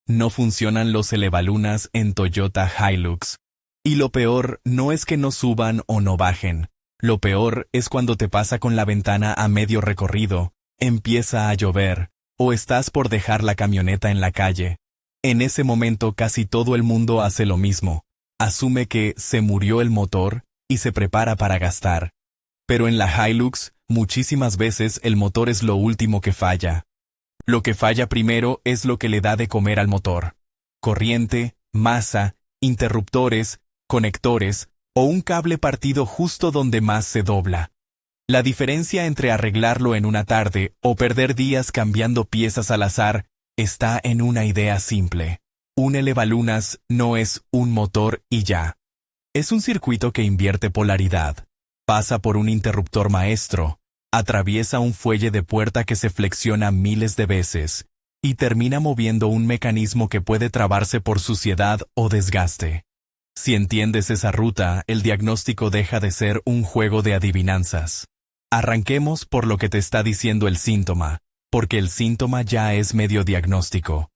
No funcionan los elevalunas en Toyota Hilux. Y lo peor no es que no suban o no bajen. Lo peor es cuando te pasa con la ventana a medio recorrido, empieza a llover, o estás por dejar la camioneta en la calle. En ese momento casi todo el mundo hace lo mismo. Asume que se murió el motor y se prepara para gastar. Pero en la Hilux, muchísimas veces el motor es lo último que falla. Lo que falla primero es lo que le da de comer al motor. Corriente, masa, interruptores, conectores o un cable partido justo donde más se dobla. La diferencia entre arreglarlo en una tarde o perder días cambiando piezas al azar está en una idea simple. Un elevalunas no es un motor y ya. Es un circuito que invierte polaridad. Pasa por un interruptor maestro, atraviesa un fuelle de puerta que se flexiona miles de veces y termina moviendo un mecanismo que puede trabarse por suciedad o desgaste. Si entiendes esa ruta, el diagnóstico deja de ser un juego de adivinanzas. Arranquemos por lo que te está diciendo el síntoma, porque el síntoma ya es medio diagnóstico.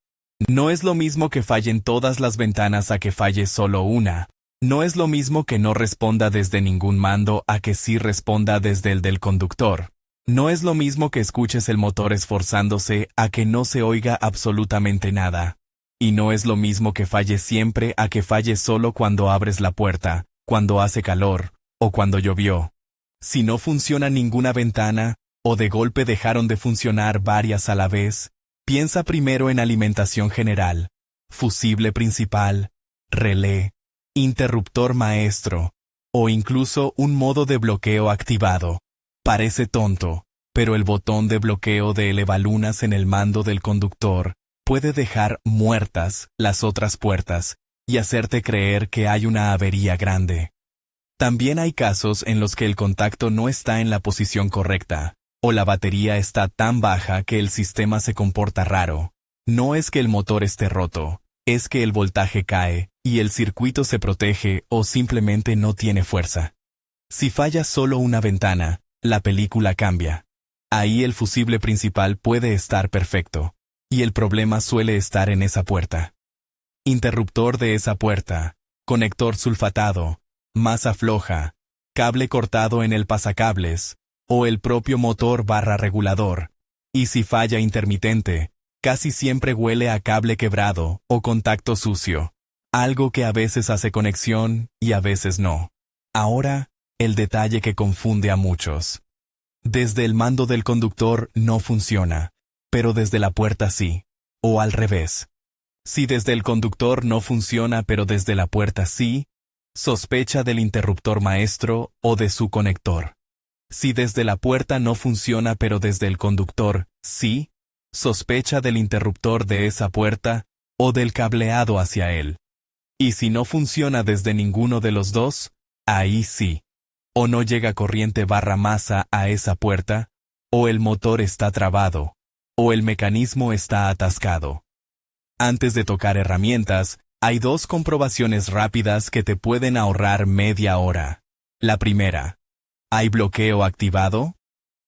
No es lo mismo que fallen todas las ventanas a que falle solo una. No es lo mismo que no responda desde ningún mando a que sí responda desde el del conductor. No es lo mismo que escuches el motor esforzándose a que no se oiga absolutamente nada. Y no es lo mismo que falle siempre a que falle solo cuando abres la puerta, cuando hace calor, o cuando llovió. Si no funciona ninguna ventana, o de golpe dejaron de funcionar varias a la vez, piensa primero en alimentación general, fusible principal, relé, interruptor maestro, o incluso un modo de bloqueo activado. Parece tonto, pero el botón de bloqueo de elevalunas en el mando del conductor puede dejar muertas las otras puertas y hacerte creer que hay una avería grande. También hay casos en los que el contacto no está en la posición correcta, o la batería está tan baja que el sistema se comporta raro. No es que el motor esté roto, es que el voltaje cae, y el circuito se protege o simplemente no tiene fuerza. Si falla solo una ventana, la película cambia. Ahí el fusible principal puede estar perfecto, y el problema suele estar en esa puerta. Interruptor de esa puerta, conector sulfatado, masa floja, cable cortado en el pasacables, o el propio motor/regulador. Y si falla intermitente, casi siempre huele a cable quebrado o contacto sucio, algo que a veces hace conexión y a veces no. Ahora, el detalle que confunde a muchos. Desde el mando del conductor no funciona, pero desde la puerta sí, o al revés. Si desde el conductor no funciona pero desde la puerta sí, sospecha del interruptor maestro o de su conector. Si desde la puerta no funciona pero desde el conductor sí, sospecha del interruptor de esa puerta o del cableado hacia él. Y si no funciona desde ninguno de los dos, ahí sí. O no llega corriente/masa a esa puerta, o el motor está trabado, o el mecanismo está atascado. Antes de tocar herramientas, hay dos comprobaciones rápidas que te pueden ahorrar media hora. La primera, ¿hay bloqueo activado?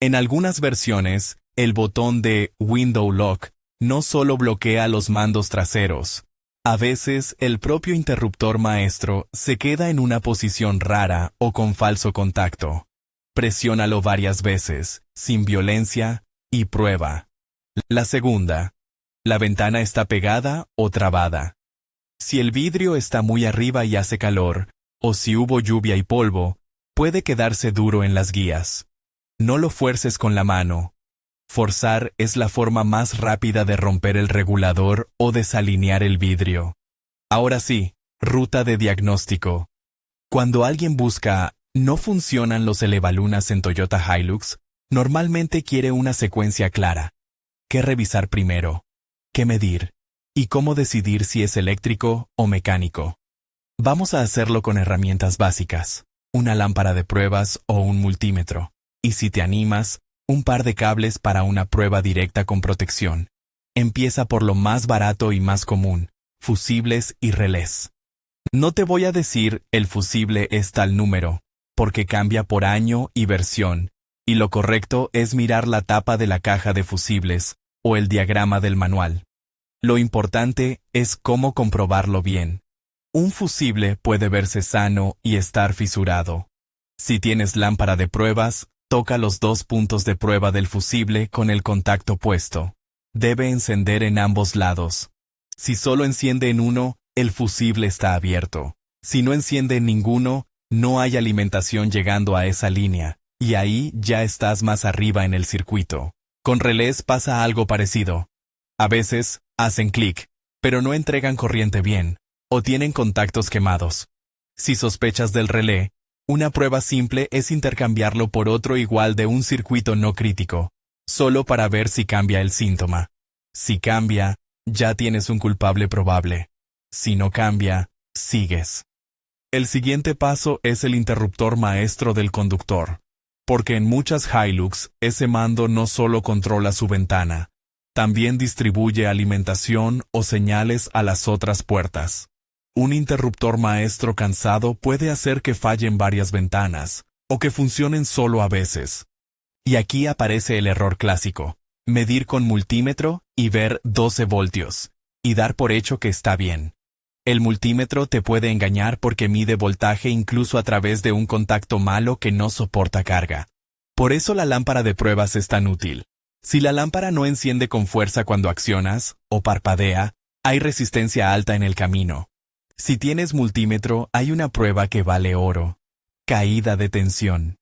En algunas versiones, el botón de Window Lock no solo bloquea los mandos traseros. A veces, el propio interruptor maestro se queda en una posición rara o con falso contacto. Presiónalo varias veces, sin violencia, y prueba. La segunda, ¿la ventana está pegada o trabada? Si el vidrio está muy arriba y hace calor, o si hubo lluvia y polvo, puede quedarse duro en las guías. No lo fuerces con la mano. Forzar es la forma más rápida de romper el regulador o desalinear el vidrio. Ahora sí, ruta de diagnóstico. Cuando alguien busca «no funcionan los elevalunas en Toyota Hilux», normalmente quiere una secuencia clara. ¿Qué revisar primero? ¿Qué medir? ¿Y cómo decidir si es eléctrico o mecánico? Vamos a hacerlo con herramientas básicas, una lámpara de pruebas o un multímetro. Y si te animas, un par de cables para una prueba directa con protección. Empieza por lo más barato y más común, fusibles y relés. No te voy a decir el fusible es tal número, porque cambia por año y versión, y lo correcto es mirar la tapa de la caja de fusibles, o el diagrama del manual. Lo importante es cómo comprobarlo bien. Un fusible puede verse sano y estar fisurado. Si tienes lámpara de pruebas, toca los dos puntos de prueba del fusible con el contacto puesto. Debe encender en ambos lados. Si solo enciende en uno, el fusible está abierto. Si no enciende en ninguno, no hay alimentación llegando a esa línea, y ahí ya estás más arriba en el circuito. Con relés pasa algo parecido. A veces, hacen clic, pero no entregan corriente bien, o tienen contactos quemados. Si sospechas del relé, una prueba simple es intercambiarlo por otro igual de un circuito no crítico, solo para ver si cambia el síntoma. Si cambia, ya tienes un culpable probable. Si no cambia, sigues. El siguiente paso es el interruptor maestro del conductor, porque en muchas Hilux ese mando no solo controla su ventana, también distribuye alimentación o señales a las otras puertas. Un interruptor maestro cansado puede hacer que fallen varias ventanas, o que funcionen solo a veces. Y aquí aparece el error clásico: medir con multímetro y ver 12 voltios, y dar por hecho que está bien. El multímetro te puede engañar porque mide voltaje incluso a través de un contacto malo que no soporta carga. Por eso la lámpara de pruebas es tan útil. Si la lámpara no enciende con fuerza cuando accionas, o parpadea, hay resistencia alta en el camino. Si tienes multímetro, hay una prueba que vale oro: caída de tensión.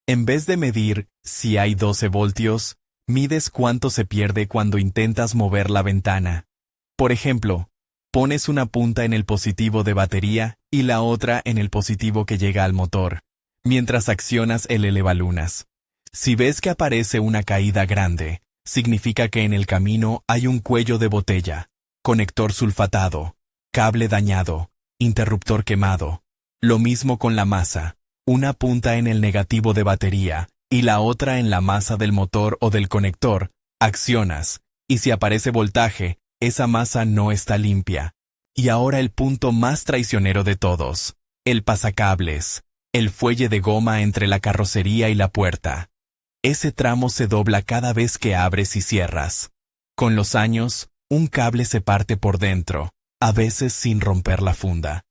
En vez de medir si hay 12 voltios, mides cuánto se pierde cuando intentas mover la ventana. Por ejemplo, pones una punta en el positivo de batería y la otra en el positivo que llega al motor, mientras accionas el elevalunas. Si ves que aparece una caída grande, significa que en el camino hay un cuello de botella, conector sulfatado, cable dañado, interruptor quemado. Lo mismo con la masa: una punta en el negativo de batería y la otra en la masa del motor o del conector. Accionas, y si aparece voltaje, esa masa no está limpia. Y ahora el punto más traicionero de todos: el pasacables, el fuelle de goma entre la carrocería y la puerta. Ese tramo se dobla cada vez que abres y cierras. Con los años, un cable se parte por dentro, a veces sin romper la funda.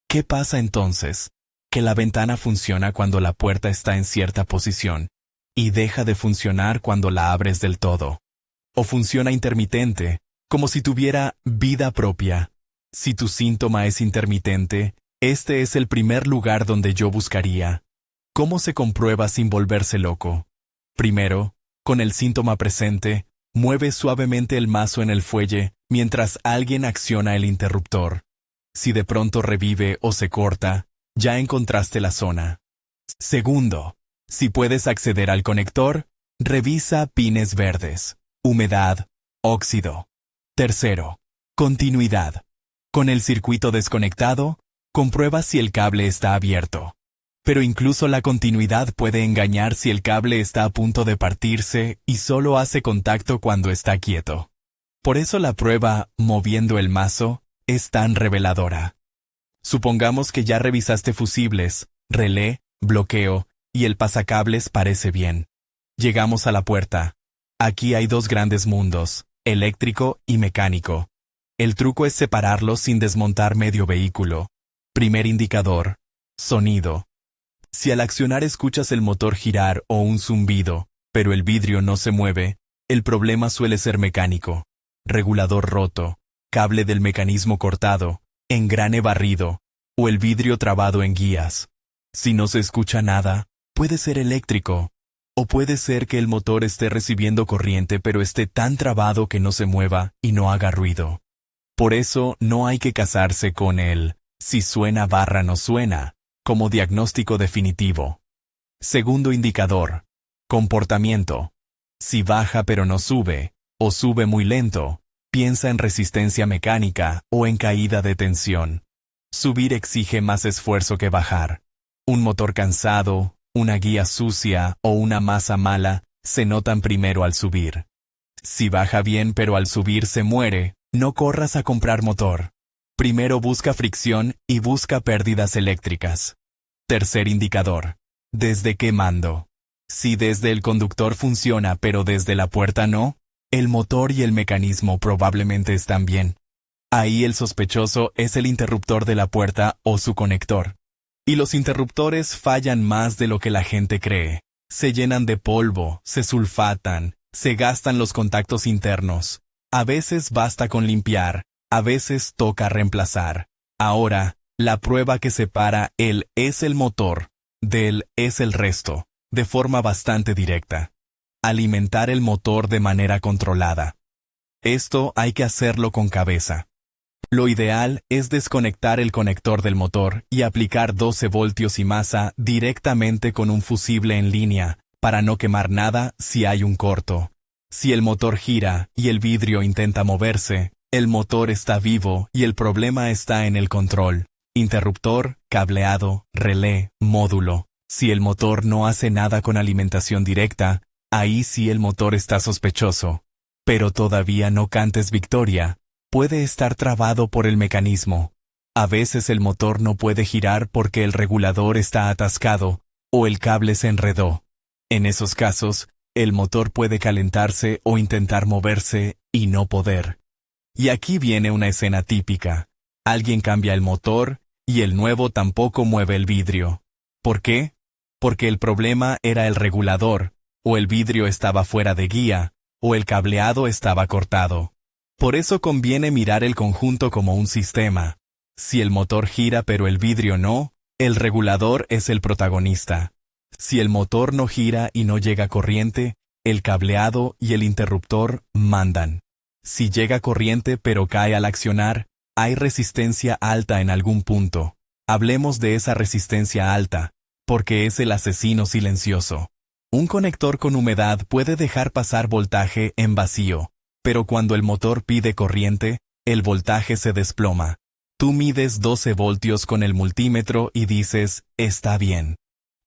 ¿Qué pasa entonces? Que la ventana funciona cuando la puerta está en cierta posición, y deja de funcionar cuando la abres del todo. O funciona intermitente, como si tuviera vida propia. Si tu síntoma es intermitente, este es el primer lugar donde yo buscaría. ¿Cómo se comprueba sin volverse loco? Primero, con el síntoma presente, mueve suavemente el mazo en el fuelle mientras alguien acciona el interruptor. Si de pronto revive o se corta, ya encontraste la zona. Segundo, si puedes acceder al conector, revisa pines verdes, humedad, óxido. Tercero, continuidad. Con el circuito desconectado, comprueba si el cable está abierto. Pero incluso la continuidad puede engañar si el cable está a punto de partirse y solo hace contacto cuando está quieto. Por eso la prueba moviendo el mazo es tan reveladora. Supongamos que ya revisaste fusibles, relé, bloqueo, y el pasacables parece bien. Llegamos a la puerta. Aquí hay dos grandes mundos: eléctrico y mecánico. El truco es separarlos sin desmontar medio vehículo. Primer indicador: sonido. Si al accionar escuchas el motor girar o un zumbido, pero el vidrio no se mueve, el problema suele ser mecánico. Regulador roto, cable del mecanismo cortado, engrane barrido, o el vidrio trabado en guías. Si no se escucha nada, puede ser eléctrico. O puede ser que el motor esté recibiendo corriente pero esté tan trabado que no se mueva y no haga ruido. Por eso no hay que casarse con el si suena barra no suena como diagnóstico definitivo. Segundo indicador: comportamiento. Si baja pero no sube, o sube muy lento, piensa en resistencia mecánica o en caída de tensión. Subir exige más esfuerzo que bajar. Un motor cansado, una guía sucia o una masa mala se notan primero al subir. Si baja bien pero al subir se muere, no corras a comprar motor. Primero busca fricción y busca pérdidas eléctricas. Tercer indicador: ¿desde qué mando? Si desde el conductor funciona pero desde la puerta no, el motor y el mecanismo probablemente están bien. Ahí el sospechoso es el interruptor de la puerta o su conector. Y los interruptores fallan más de lo que la gente cree. Se llenan de polvo, se sulfatan, se gastan los contactos internos. A veces basta con limpiar, a veces toca reemplazar. Ahora, la prueba que separa el es el motor del es el resto, de forma bastante directa. Alimentar el motor de manera controlada. Esto hay que hacerlo con cabeza. Lo ideal es desconectar el conector del motor y aplicar 12 voltios y masa directamente con un fusible en línea, para no quemar nada si hay un corto. Si el motor gira y el vidrio intenta moverse, el motor está vivo y el problema está en el control. Interruptor, cableado, relé, módulo. Si el motor no hace nada con alimentación directa, ahí sí el motor está sospechoso. Pero todavía no cantes victoria. Puede estar trabado por el mecanismo. A veces el motor no puede girar porque el regulador está atascado o el cable se enredó. En esos casos, el motor puede calentarse o intentar moverse y no poder. Y aquí viene una escena típica. Alguien cambia el motor y el nuevo tampoco mueve el vidrio. ¿Por qué? Porque el problema era el regulador, o el vidrio estaba fuera de guía, o el cableado estaba cortado. Por eso conviene mirar el conjunto como un sistema. Si el motor gira pero el vidrio no, el regulador es el protagonista. Si el motor no gira y no llega corriente, el cableado y el interruptor mandan. Si llega corriente pero cae al accionar, hay resistencia alta en algún punto. Hablemos de esa resistencia alta, porque es el asesino silencioso. Un conector con humedad puede dejar pasar voltaje en vacío, pero cuando el motor pide corriente, el voltaje se desploma. Tú mides 12 voltios con el multímetro y dices, está bien.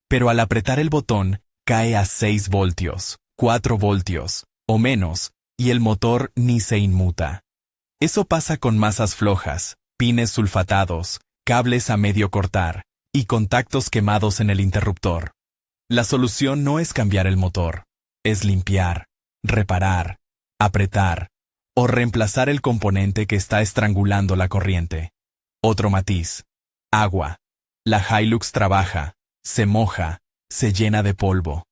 Pero al apretar el botón, cae a 6 voltios, 4 voltios, o menos, y el motor ni se inmuta. Eso pasa con masas flojas, pines sulfatados, cables a medio cortar, y contactos quemados en el interruptor. La solución no es cambiar el motor, es limpiar, reparar, apretar o reemplazar el componente que está estrangulando la corriente. Otro matiz. Agua. La Hilux trabaja, se moja, se llena de polvo.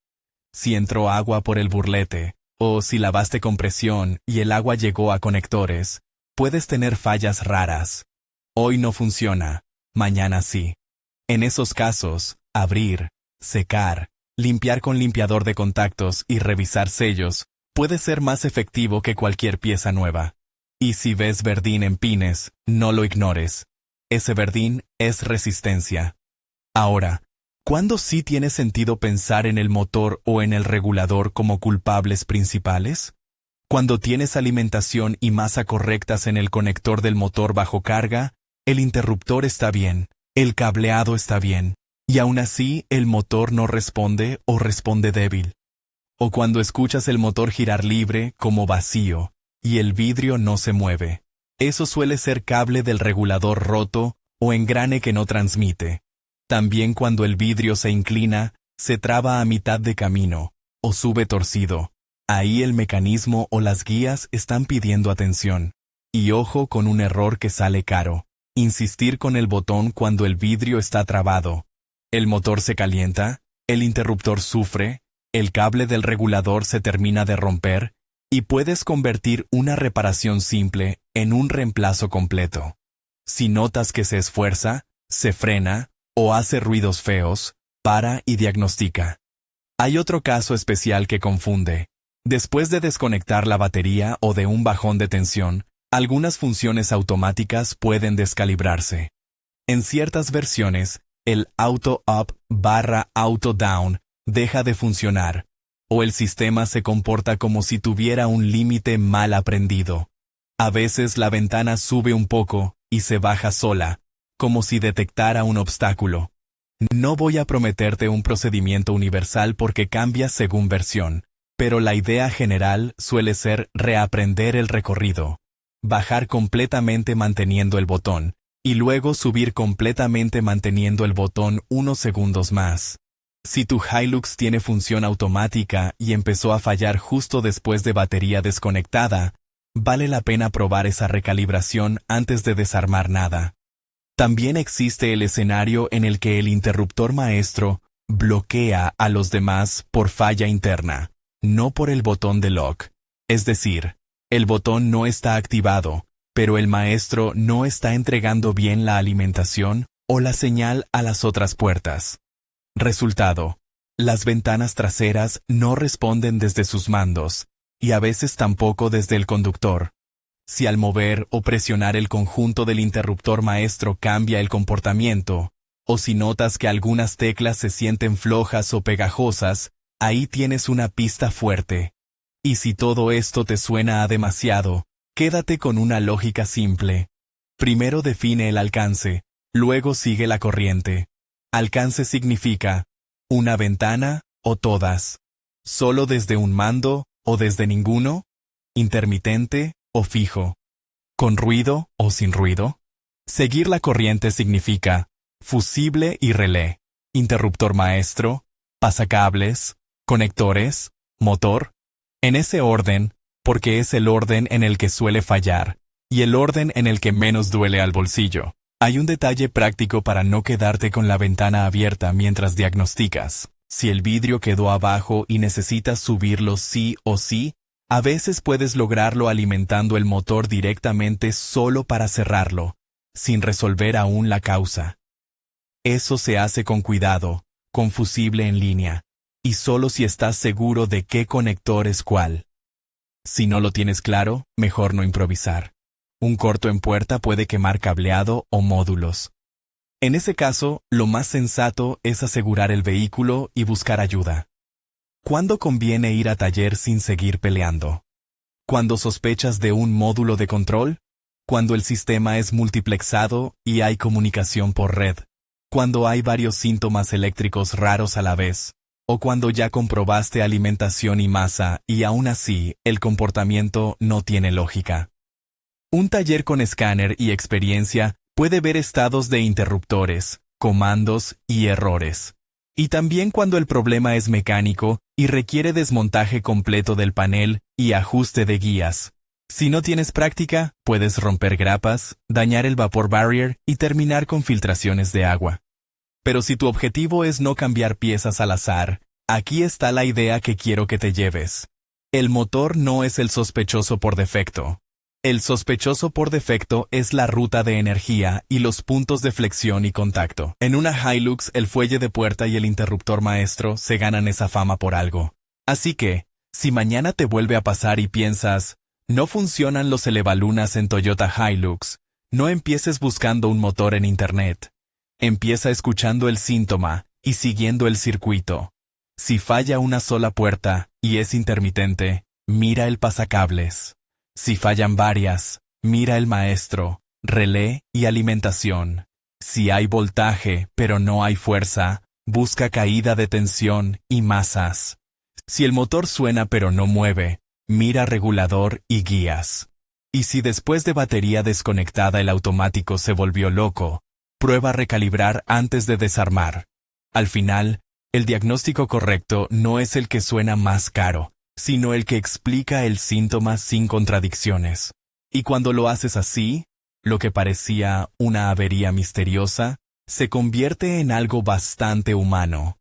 Si entró agua por el burlete, o si lavaste con presión y el agua llegó a conectores, puedes tener fallas raras. Hoy no funciona, mañana sí. En esos casos, abrir, secar, limpiar con limpiador de contactos y revisar sellos puede ser más efectivo que cualquier pieza nueva. Y si ves verdín en pines, no lo ignores. Ese verdín es resistencia. Ahora, ¿cuándo sí tiene sentido pensar en el motor o en el regulador como culpables principales? Cuando tienes alimentación y masa correctas en el conector del motor bajo carga, el interruptor está bien, el cableado está bien, y aún así el motor no responde o responde débil. O cuando escuchas el motor girar libre como vacío, y el vidrio no se mueve. Eso suele ser cable del regulador roto o engrane que no transmite. También cuando el vidrio se inclina, se traba a mitad de camino, o sube torcido. Ahí el mecanismo o las guías están pidiendo atención. Y ojo con un error que sale caro. Insistir con el botón cuando el vidrio está trabado. El motor se calienta, el interruptor sufre, el cable del regulador se termina de romper, y puedes convertir una reparación simple en un reemplazo completo. Si notas que se esfuerza, se frena, o hace ruidos feos, para y diagnostica. Hay otro caso especial que confunde. Después de desconectar la batería o de un bajón de tensión, algunas funciones automáticas pueden descalibrarse. En ciertas versiones, el auto up/auto down deja de funcionar, o el sistema se comporta como si tuviera un límite mal aprendido. A veces la ventana sube un poco y se baja sola, como si detectara un obstáculo. No voy a prometerte un procedimiento universal porque cambia según versión, pero la idea general suele ser reaprender el recorrido, bajar completamente manteniendo el botón, y luego subir completamente manteniendo el botón unos segundos más. Si tu Hilux tiene función automática y empezó a fallar justo después de batería desconectada, vale la pena probar esa recalibración antes de desarmar nada. También existe el escenario en el que el interruptor maestro bloquea a los demás por falla interna, no por el botón de lock. Es decir, el botón no está activado, pero el maestro no está entregando bien la alimentación o la señal a las otras puertas. Resultado: las ventanas traseras no responden desde sus mandos, y a veces tampoco desde el conductor. Si al mover o presionar el conjunto del interruptor maestro cambia el comportamiento, o si notas que algunas teclas se sienten flojas o pegajosas, ahí tienes una pista fuerte. Y si todo esto te suena a demasiado, quédate con una lógica simple. Primero define el alcance, luego sigue la corriente. Alcance significa una ventana o todas, solo desde un mando o desde ninguno, intermitente o fijo, con ruido o sin ruido. Seguir la corriente significa fusible y relé, interruptor maestro, pasacables, conectores, motor. En ese orden, porque es el orden en el que suele fallar, y el orden en el que menos duele al bolsillo. Hay un detalle práctico para no quedarte con la ventana abierta mientras diagnosticas. Si el vidrio quedó abajo y necesitas subirlo sí o sí, a veces puedes lograrlo alimentando el motor directamente solo para cerrarlo, sin resolver aún la causa. Eso se hace con cuidado, con fusible en línea, y solo si estás seguro de qué conector es cuál. Si no lo tienes claro, mejor no improvisar. Un corto en puerta puede quemar cableado o módulos. En ese caso, lo más sensato es asegurar el vehículo y buscar ayuda. ¿Cuándo conviene ir a taller sin seguir peleando? ¿Cuando sospechas de un módulo de control? ¿Cuando el sistema es multiplexado y hay comunicación por red? ¿Cuando hay varios síntomas eléctricos raros a la vez? ¿O cuando ya comprobaste alimentación y masa y aún así el comportamiento no tiene lógica? Un taller con escáner y experiencia puede ver estados de interruptores, comandos y errores. Y también cuando el problema es mecánico y requiere desmontaje completo del panel y ajuste de guías. Si no tienes práctica, puedes romper grapas, dañar el vapor barrier y terminar con filtraciones de agua. Pero si tu objetivo es no cambiar piezas al azar, aquí está la idea que quiero que te lleves. El motor no es el sospechoso por defecto. El sospechoso por defecto es la ruta de energía y los puntos de flexión y contacto. En una Hilux, el fuelle de puerta y el interruptor maestro se ganan esa fama por algo. Así que, si mañana te vuelve a pasar y piensas, no funcionan los elevalunas en Toyota Hilux, no empieces buscando un motor en internet. Empieza escuchando el síntoma y siguiendo el circuito. Si falla una sola puerta y es intermitente, mira el pasacables. Si fallan varias, mira el maestro, relé y alimentación. Si hay voltaje pero no hay fuerza, busca caída de tensión y masas. Si el motor suena pero no mueve, mira regulador y guías. Y si después de batería desconectada el automático se volvió loco, prueba recalibrar antes de desarmar. Al final, el diagnóstico correcto no es el que suena más caro, sino el que explica el síntoma sin contradicciones. Y cuando lo haces así, lo que parecía una avería misteriosa, se convierte en algo bastante humano.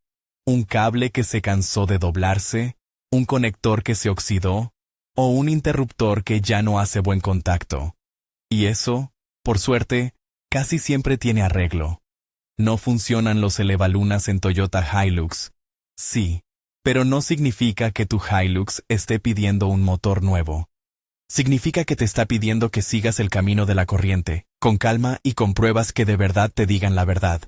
Un cable que se cansó de doblarse, un conector que se oxidó, o un interruptor que ya no hace buen contacto. Y eso, por suerte, casi siempre tiene arreglo. No funcionan los elevalunas en Toyota Hilux. Sí, pero no significa que tu Hilux esté pidiendo un motor nuevo. Significa que te está pidiendo que sigas el camino de la corriente, con calma y con pruebas que de verdad te digan la verdad.